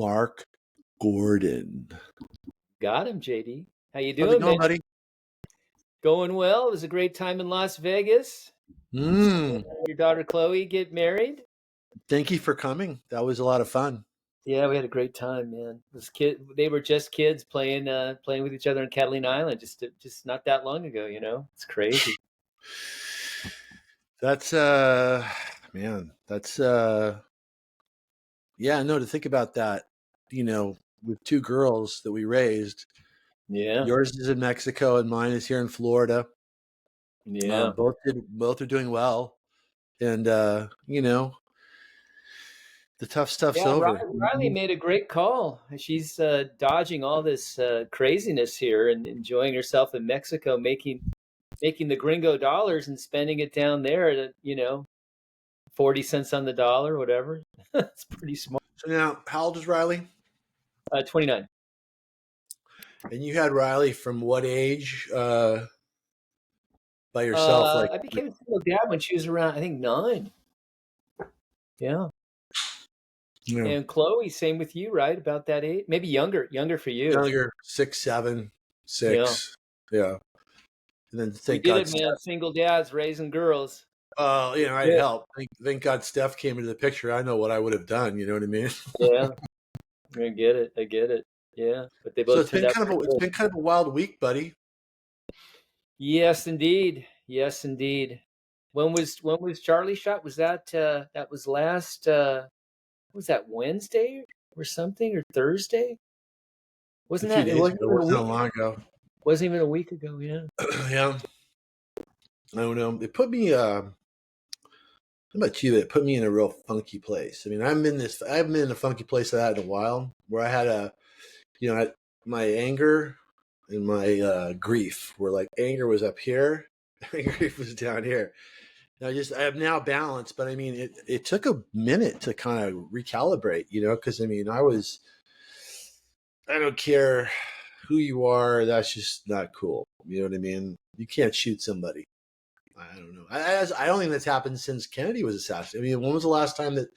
Mark Gordon. Got him, JD. How you How's it doing, man? going, buddy? Going well. It was a great time in Las Vegas. Mm, Your daughter Chloe get married. thank you for coming. That was a lot of fun. Yeah, we had a great time, man. They were just kids playing with each other on Catalina Island just not that long ago. It's crazy. That's man, that's yeah, no, to think about that, with two girls that we raised. Yeah, Yours is in Mexico and mine is here in Florida. yeah, Both are doing well. And the tough stuff's yeah. over. Riley made a great call. She's dodging all this craziness here and enjoying herself in Mexico, making the gringo dollars and spending it down there at 40 cents on the dollar, whatever. It's pretty smart. So now, how old is Riley? 29. And you had Riley from what age by yourself? I became a single dad when she was around, I think, 9. Yeah. You know, And Chloe, same with you, right? About that age, maybe younger for you. younger, 6, 7, Yeah, 6. Yeah. And then we thank did God it, man. Steph. Single dads raising girls. I Yeah, helped. Thank God Steph came into the picture. I know what I would have done. You know what I mean? yeah. I get it. I get it. Yeah, but they So both turned out pretty it's good. been kind of a wild week, buddy. Yes, indeed. Yes, indeed. When was Charlie shot? Was that was last? Was that Wednesday or something, or Thursday? A Wasn't few that? It days wasn't ago, even a wasn't that week. long ago. Wasn't even a week ago. Yeah. Yeah, I don't know. It put me. How about you? It put me in a real funky place. I mean, I haven't been in a funky place like that in a while, where I had my anger and my grief, where like anger was up here, and grief was down here. And I have now balance, but I mean, it took a minute to kind of recalibrate, because I mean, I don't care who you are, that's just not cool. You know what I mean? You can't shoot somebody. I don't know. I don't think that's happened since Kennedy was assassinated. I mean, when was the last time that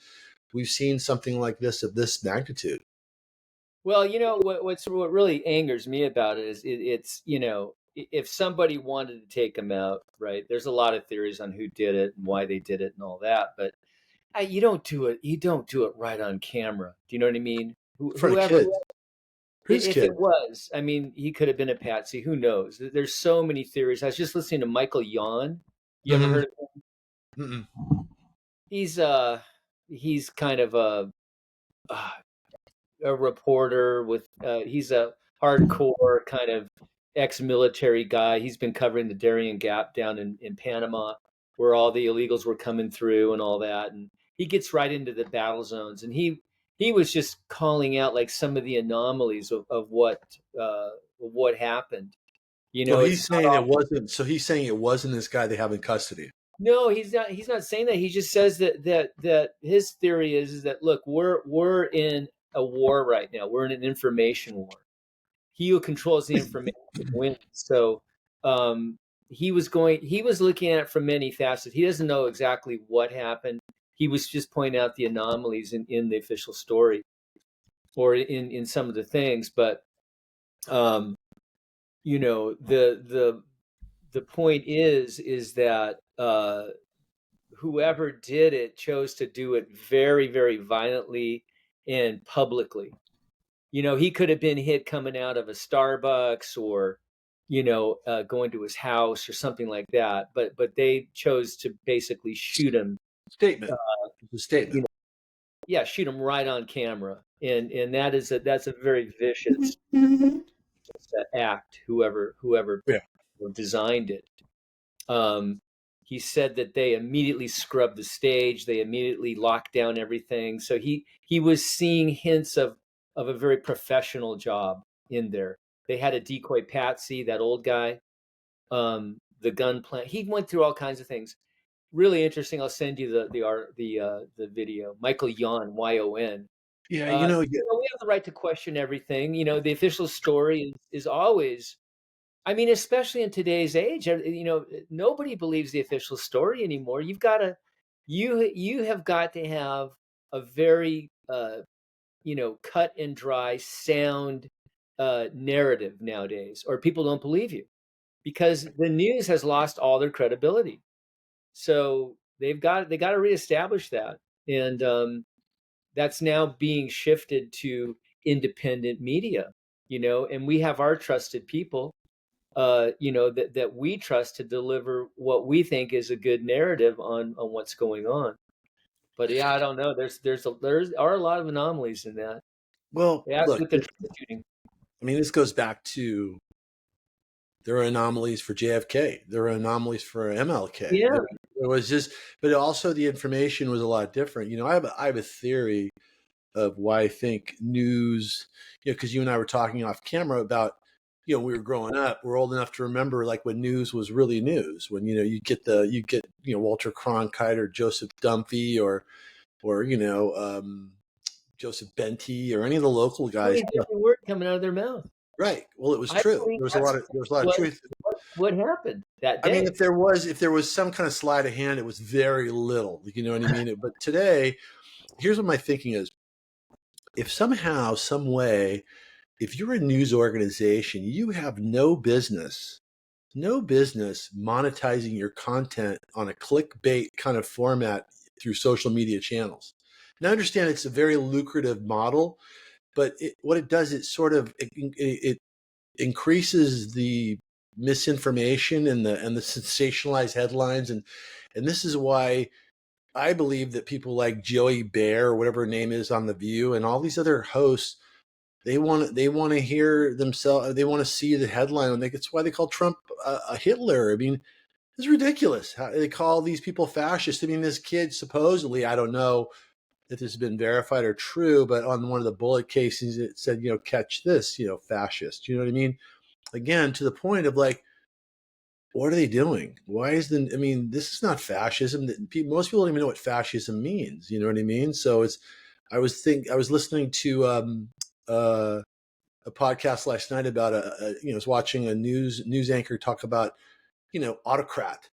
we've seen something like this of this magnitude? Well, what really angers me about it is it's if somebody wanted to take him out, right? There's a lot of theories on who did it and why they did it and all that, but you don't do it. You don't do it right on camera. Do you know what I mean? In front of Whoever, kids. Whose if kid? it was, I mean, he could have been a patsy. Who knows? There's so many theories. I was just listening to Michael Yon. You ever Mm-hmm. heard of him? Mm-mm. He's he's kind of uh, a reporter with he's a hardcore kind of ex-military guy. He's been covering the Darien Gap down in Panama, where all the illegals were coming through and all that. And he gets right into the battle zones, and he was just calling out like some of the anomalies of what happened. So It's he's not saying it all. wasn't. So he's saying it wasn't this guy they have in custody. No, he's not. He's not saying that. He just says that his theory is that look, we're in a war right now. We're in an information war. He who controls the information wins. So he was looking at it from many facets. He doesn't know exactly what happened. He was just pointing out the anomalies in the official story or in some of the things. But um, the point is that whoever did it chose to do it very, very violently and publicly. He could have been hit coming out of a Starbucks or, going to his house or something like that. But they chose to basically shoot him. Statement. It's a You statement. know, yeah, shoot him right on camera, and that's a very vicious act. Whoever Yeah. designed it. Um, he said that they immediately scrubbed the stage. They immediately locked down everything. So he was seeing hints of a very professional job in there. They had a decoy patsy, that old guy, the gun plant. He went through all kinds of things. Really interesting. I'll send you the video. Michael Yon, Yon. Yeah. We have the right to question everything. The official story is always, I mean, especially in today's age, nobody believes the official story anymore. You have got to have a very cut and dry, sound narrative nowadays, or people don't believe you because the news has lost all their credibility. So they got to reestablish that, and that's now being shifted to independent media. And we have our trusted people, that we trust to deliver what we think is a good narrative on what's going on. But yeah, I don't know. There are a lot of anomalies in that. Well, Yeah, look, with the Trump shooting. I mean, this goes back to there are anomalies for JFK. There are anomalies for MLK. Yeah. There was just, but also the information was a lot different. I have a theory of why I think news, because you and I were talking off camera about, we were growing up, we're old enough to remember like when news was really news, when, you get Walter Cronkite or Joseph Dunphy or Joseph Benty or any of the local guys. Totally different word coming out of their mouth. Right. Well, it was I true. believe There that's was a lot of what truth. what happened that I mean, day. if there was some kind of sleight of hand, it was very little. You know what I mean? But today, here's what my thinking is: if somehow, some way, if you're a news organization, you have no business monetizing your content on a clickbait kind of format through social media channels. Now, I understand it's a very lucrative model, but what it does, it increases the misinformation and the sensationalized headlines, and this is why I believe that people like Joey Bear or whatever her name is on The View and all these other hosts, they want to hear themselves, they want to see the headline, and that's why they call Trump a Hitler. I mean, it's ridiculous how they call these people fascists. I mean, this kid supposedly, I don't know if this has been verified or true, but on one of the bullet casings it said, catch this, fascist. You know what I mean? Again, to the point of like, what are they doing? Why is I mean, this is not fascism. Most people don't even know what fascism means. You know what I mean? So I was listening to uh, a podcast last night about I was watching a news anchor talk about, autocrat.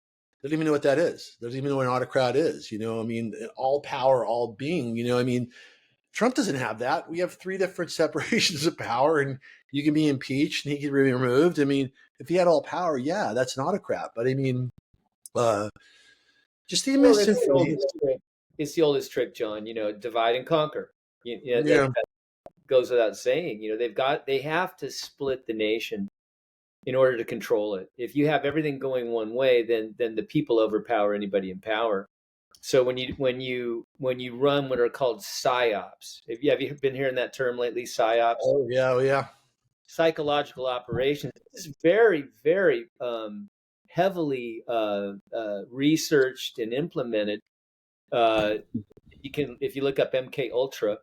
They don't even know what that is. They don't even know what an autocrat is. I mean, all power, all being. I mean, Trump doesn't have that. We have three different separations of power, and you can be impeached and he can be removed. I mean, if he had all power, yeah, that's an autocrat. But I mean, uh, just the Well, it's the misinformation. oldest trick. It's the oldest trick, John. Divide and conquer. Yeah. That goes without saying. They have to split the nation in order to control it. If you have everything going one way, then the people overpower anybody in power. So when you run what are called psyops, have you been hearing that term lately? Psyops, Oh yeah. Oh yeah. psychological operations. This is very, very heavily researched and implemented. Uh, if you look up MK Ultra,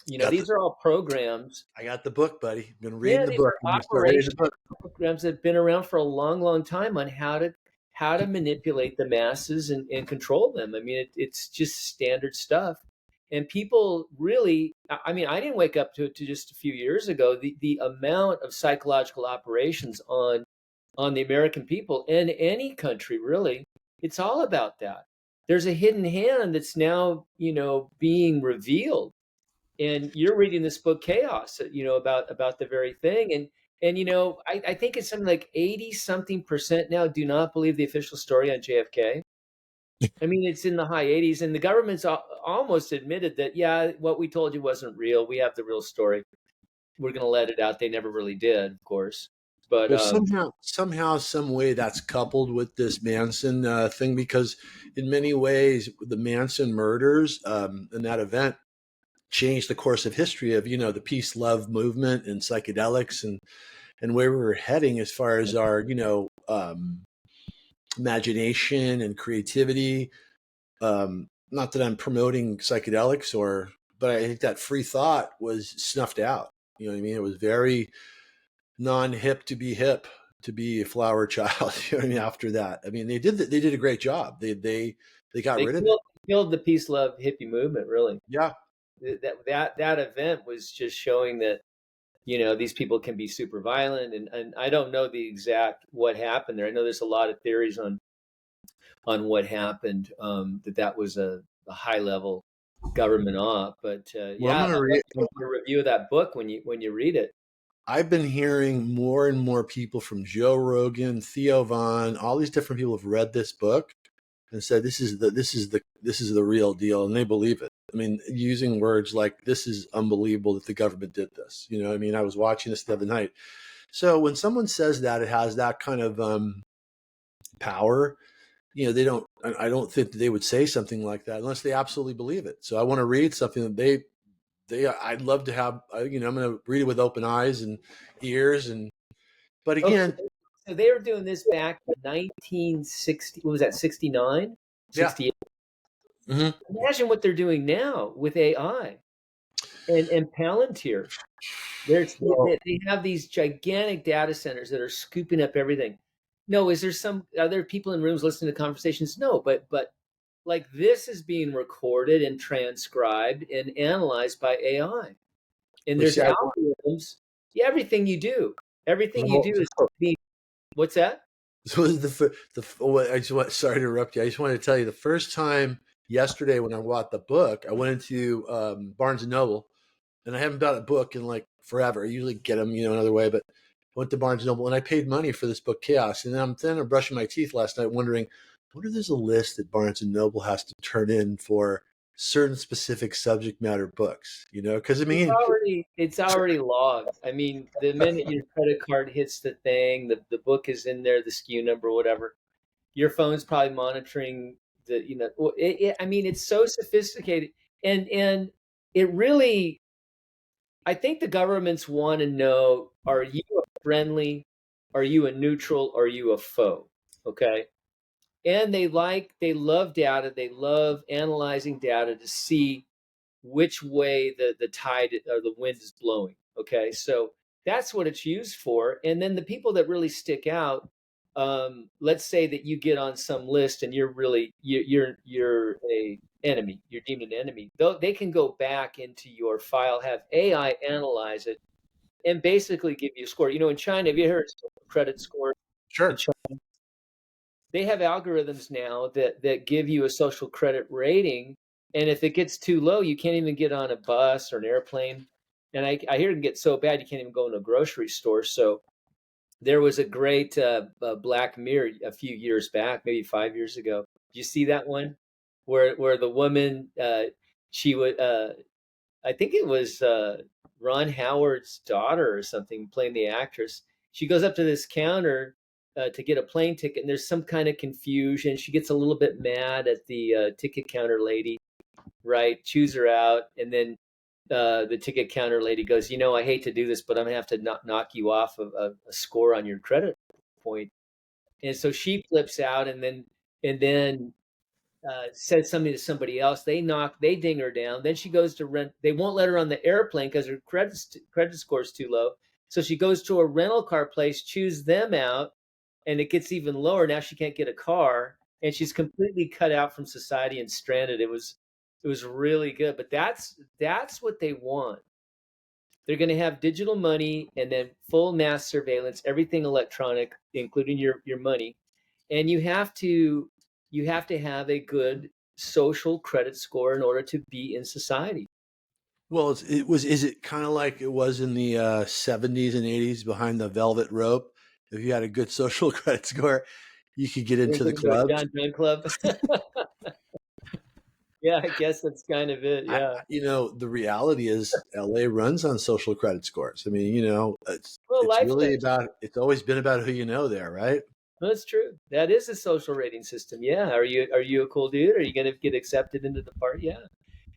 Got the these are all programs. I got the book, buddy. I'm gonna read Yeah, the these book. are I'm gonna start reading operational the book. programs that have been around for a long, long time on how to manipulate the masses and control them. I mean, it's just standard stuff. And people really, I mean, I didn't wake up to just a few years ago. The amount of psychological operations on the American people in any country, really, it's all about that. There's a hidden hand that's now, being revealed, and you're reading this book Chaos, about the very thing. And I think it's something like 80 something percent now do not believe the official story on JFK. I mean, it's in the high 80s, and the government's almost admitted that, yeah, what we told you wasn't real. We have the real story. We're going to let it out. They never really did, of course. But Well, somehow, some way, that's coupled with this Manson thing, because in many ways, the Manson murders and that event changed the course of history of the peace love movement and psychedelics and where we were heading as far as our imagination and creativity. Not that I'm promoting psychedelics, but I think that free thought was snuffed out. You know what I mean? It was very non-hip to be hip, to be a flower child. You know what I mean? After that, I mean, they did a great job. They got they rid of it. killed the peace love hippie movement, really. Yeah. That event was just showing that these people can be super violent, and I don't know the exact what happened there. I know there's a lot of theories on what happened. That was a high level government op. But Well, I'm yeah, I'd gonna love read. to get your review of that book when you read it. I've been hearing more and more people from Joe Rogan, Theo Vaughn, all these different people have read this book and said this is the real deal, and they believe it. I mean, using words like "this is unbelievable that the government did this." You know, I mean, I was watching this the other night. So when someone says that, it has that kind of power. You know, they don't. I don't think that they would say something like that unless they absolutely believe it. So I want to read something that they. I'd love to have. You know, I'm going to read it with open eyes and ears, and but Okay, again, so they were doing this back in 1960. What was that? 69, yeah. 68. Hmm. Imagine what they're doing now with AI and Palantir. There's Well, they have these gigantic data centers that are scooping up everything. No, is there some are there people in rooms listening to conversations? No, but like this is being recorded and transcribed and analyzed by AI. And but there's see, algorithms. Yeah, everything you well, do is being what's that? so I just want, sorry to interrupt you. I just wanted to tell you the first time yesterday when I bought the book, I went into Barnes and Noble, and I haven't bought a book in like forever. I usually get them, you know, another way, but I went to Barnes and Noble and I paid money for this book, Chaos. And I'm brushing my teeth last night, wondering, what if there's a list that Barnes and Noble has to turn in for certain specific subject matter books? You know, because I mean, It's already logged. I mean, the minute your credit card hits the thing, the book is in there, the SKU number, whatever. Your phone's probably monitoring I mean, it's so sophisticated, and it really. I think the governments want to know: are you a friendly? Are you a neutral? Are you a foe? Okay, and they love data. They love analyzing data to see which way the tide or the wind is blowing. Okay, so that's what it's used for. And then the people that really stick out, let's say that you get on some list and you're a enemy, you're deemed an enemy. Though they can go back into your file, have AI analyze it, and basically give you a score. You know, in China, have you heard of credit score in sure. China? They have algorithms now that give you a social credit rating, and if it gets too low, you can't even get on a bus or an airplane. And I hear it can get so bad you can't even go in a grocery store. So there was a great Black Mirror a few years back, maybe 5 years ago. Did you see that one where the woman she would I think it was Ron Howard's daughter or something playing the actress. She goes up to this counter to get a plane ticket, and there's some kind of confusion. She gets a little bit mad at the ticket counter lady, right? Chews her out, and then the ticket counter lady goes, "You know, I hate to do this, but I'm gonna have to knock you off of a score on your credit point." And so she flips out, and then said something to somebody else. They ding her down. Then she goes to rent. They won't let her on the airplane because her credit score is too low. So she goes to a rental car place, chews them out, and it gets even lower. Now she can't get a car, and she's completely cut out from society and stranded. It was really good. But that's what they want. They're going to have digital money and then full mass surveillance, everything electronic, including your money, and you have to have a good social credit score in order to be in society. Well, it was. Is it kind of like it was in the '70s and '80s behind the velvet rope? If you had a good social credit score, you could get You're into the thinking about clubs. John Dunn Club. Yeah, I guess that's kind of it. Yeah. You know, the reality is LA runs on social credit scores. I mean, you know, Well, it's life really does. about. It's always been about who you know there, right? That's true. That is a social rating system. Yeah. Are you a cool dude? Are you going to get accepted into the party? Yeah.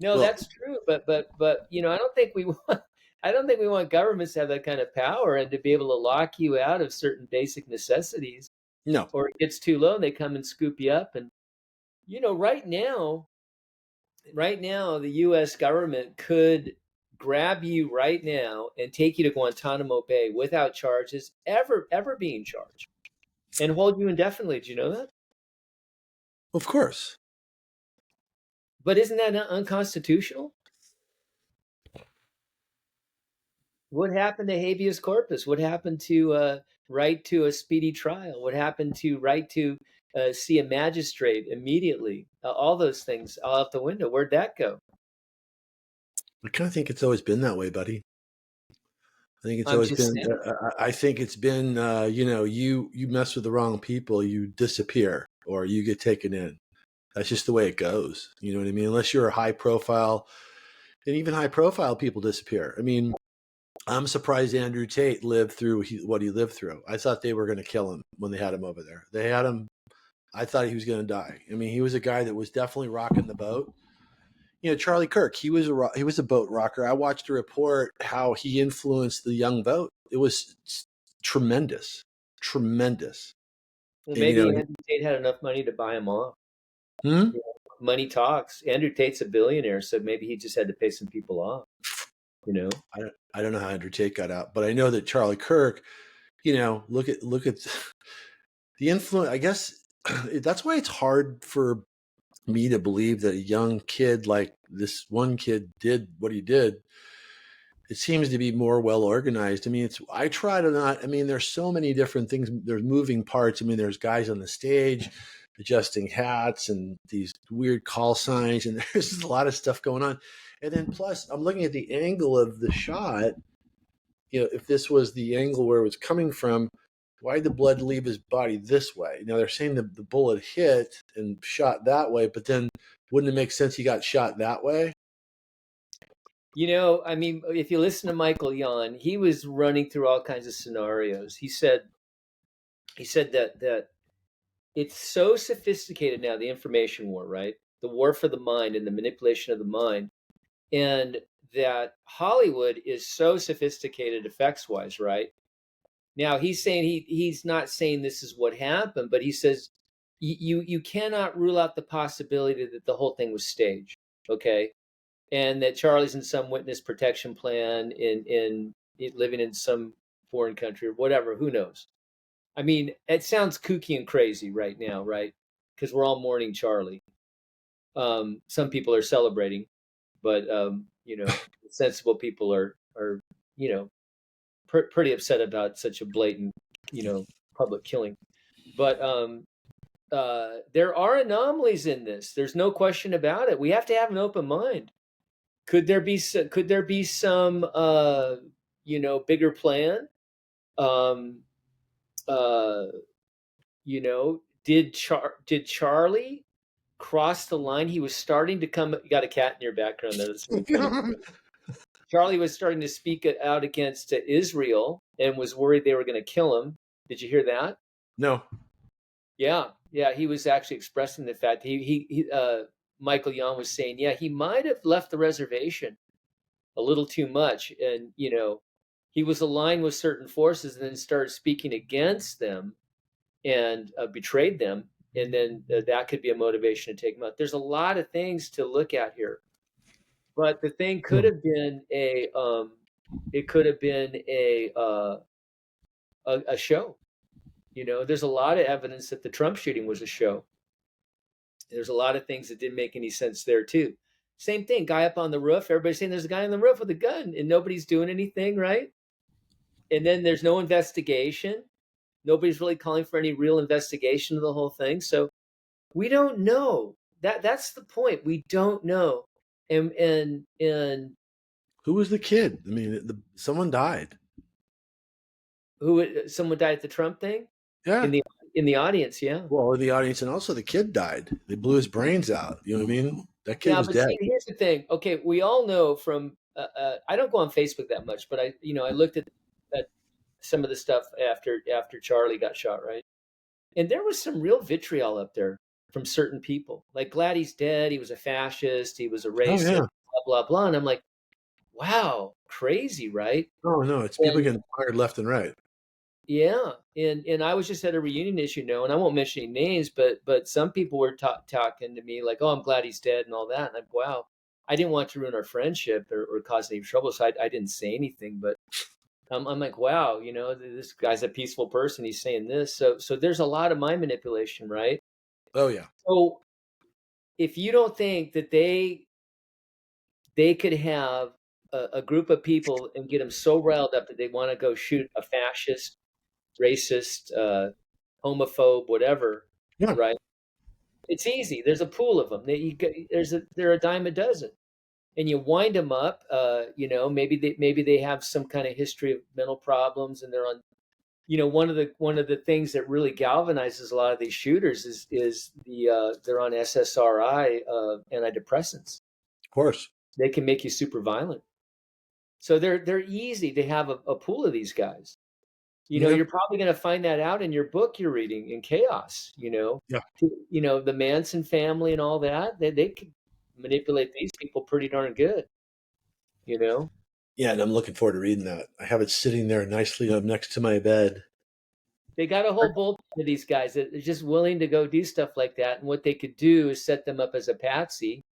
No, Well, that's true. But I don't think we want. I don't think we want governments to have that kind of power and to be able to lock you out of certain basic necessities, no. or it gets too low and they come and scoop you up. And right now, the U.S. government could grab you right now and take you to Guantanamo Bay without charges ever being charged and hold you indefinitely. Do you know that? Of course. But isn't that unconstitutional? What happened to habeas corpus? What happened to right to a speedy trial? What happened to right to see a magistrate immediately? All those things all out the window. Where'd that go? I kind of think it's always been that way, buddy. I think it's I'm always just been. saying. I think it's been. You mess with the wrong people, you disappear, or you get taken in. That's just the way it goes. You know what I mean? Unless you're a high profile, and even high profile people disappear. I mean, I'm surprised Andrew Tate lived through what he lived through. I thought they were going to kill him when they had him over there. They had him. I thought he was going to die. I mean, he was a guy that was definitely rocking the boat. Charlie Kirk, he was a boat rocker. I watched a report how he influenced the young vote. It was tremendous, tremendous. Well, And maybe Andrew Tate had enough money to buy him off. hmm? You know, money talks. Andrew Tate's a billionaire, so maybe he just had to pay some people off. You know. I don't know how Andrew Tate got out, but I know that Charlie Kirk. Look at the influence. I guess that's why it's hard for me to believe that a young kid like this one kid did what he did. It seems to be more well organized. I mean, I try to not. I mean, there's so many different things. There's moving parts. I mean, there's guys on the stage adjusting hats and these weird call signs, and there's a lot of stuff going on. And then plus, I'm looking at the angle of the shot. If this was the angle where it was coming from, why did the blood leave his body this way? Now they're saying the bullet hit and shot that way, but then wouldn't it make sense he got shot that way? I mean, if you listen to Michael Yon, he was running through all kinds of scenarios. He said that it's so sophisticated now, the information war, right? The war for the mind and the manipulation of the mind, and that Hollywood is so sophisticated effects wise, right? Now he's saying he's not saying this is what happened, but he says you cannot rule out the possibility that the whole thing was staged, okay? And that Charlie's in some witness protection plan in living in some foreign country or whatever. Who knows? I mean, it sounds kooky and crazy right now, right? Because we're all mourning Charlie. Some people are celebrating, but sensible people are pretty upset about such a blatant, public killing. But there are anomalies in this. There's no question about it. We have to have an open mind. Could there be some bigger plan? Um, uh, did Charlie cross the line? He was starting to come. You got a cat in your background there. That's very funny. Charlie was starting to speak out against Israel and was worried they were going to kill him. Did you hear that? No. Yeah, yeah. He was actually expressing the fact Michael Young was saying, yeah, he might have left the reservation a little too much, and he was aligned with certain forces, and then started speaking against them and betrayed them, and then that could be a motivation to take him out. There's a lot of things to look at here, but the thing could have been it could have been a show. There's a lot of evidence that the Trump shooting was a show. There's a lot of things that didn't make any sense there too. Same thing, guy up on the roof. Everybody's saying there's a guy on the roof with a gun, and nobody's doing anything, right? And then there's no investigation. Nobody's really calling for any real investigation of the whole thing. So we don't know. That's the point. We don't know. And Who was the kid? I mean, someone died. someone died at the Trump thing Yeah. in the in the audience, yeah. Well, in the audience, and also the kid died. They blew his brains out. You know what I mean? That kid Yeah, was but dead. see, here's the thing. Okay, we all know from I don't go on Facebook that much, but I looked at some of the stuff after Charlie got shot, right? And there was some real vitriol up there from certain people. Like, glad he's dead. He was a fascist. He was a Oh racist. yeah. Blah blah blah. And I'm like, wow, crazy, right? Oh no, it's people And getting fired left and right. yeah, and I was just at a reunion, as you know, and I won't mention any names, but some people were talking to me like, "Oh, I'm glad he's dead" and all that. And I'm, wow, I didn't want to ruin our friendship or cause any trouble, so I didn't say anything. But I'm like, wow, this guy's a peaceful person. He's saying this, so there's a lot of mind manipulation, right? Oh yeah. So if you don't think that they could have a group of people and get them so riled up that they want to go shoot a fascist, racist, homophobe, whatever, Yeah. right? It's easy. There's a pool of them. They're a dime a dozen, and you wind them up. Maybe they have some kind of history of mental problems, and they're on. One of the things that really galvanizes a lot of these shooters is they're on SSRI, antidepressants. Of course. They can make you super violent. So they're easy to have a pool of these guys. Yeah. You're probably going to find that out in your book you're reading in Chaos. Yeah. The Manson family and all that. They could manipulate these people pretty darn good. You know, Yeah, and I'm looking forward to reading that. I have it sitting there nicely up next to my bed. they got a whole bolt of these guys that are just willing to go do stuff like that. And what they could do is set them up as a patsy.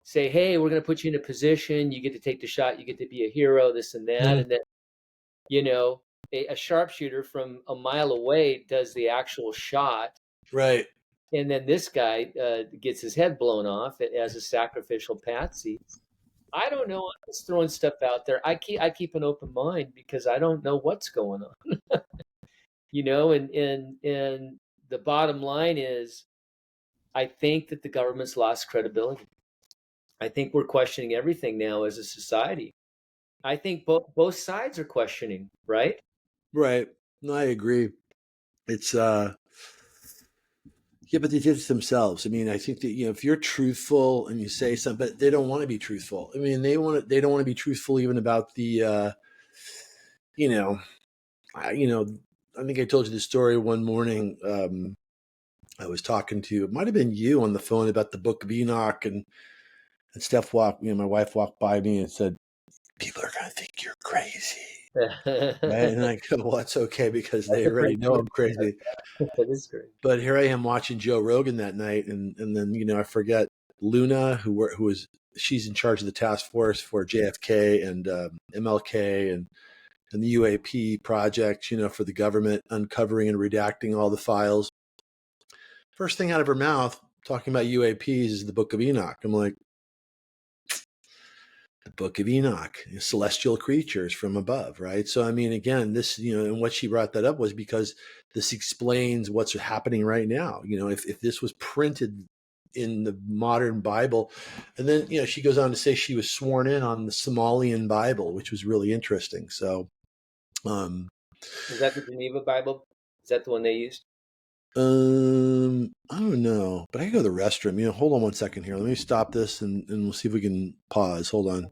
Say, hey, we're going to put you in a position. You get to take the shot. You get to be a hero. This and that, Mm, and then you know a sharpshooter from a mile away does the actual shot, right. and then this guy gets his head blown off as a sacrificial patsy. I don't know. I'm just throwing stuff out there. I keep an open mind because I don't know what's going on. And the bottom line is, I think that the government's lost credibility. I think we're questioning everything now as a society. I think both sides are questioning, right? Right. No, I agree. It's yeah, but they did it themselves. I mean, I think that if you're truthful and you say something, but they don't want to be truthful. I mean, they don't want to be truthful even about the you know, I think I told you the story one morning. I was talking to, it might have been you on the phone about the Book of Enoch, and Steph my wife walked by me and said, "People are going to think you're crazy." Right? And I go, "Well, that's okay because they That's a already pretty know good. I'm crazy." That is great. But here I am watching Joe Rogan that night, and then I forget Luna, who was she's in charge of the task force for JFK and MLK and the UAP project, for the government uncovering and redacting all the files. First thing out of her mouth talking about UAPs is the Book of Enoch. I'm like, the Book of Enoch, celestial creatures from above, right? So, I mean, again, this, and what she brought that up was because this explains what's happening right now. If this was printed in the modern Bible, and then, she goes on to say she was sworn in on the Somalian Bible, which was really interesting. So, Is that the Geneva Bible? Is that the one they used? I don't know, but I can go to the restroom. Hold on one second here. Let me stop this and we'll see if we can pause. Hold on.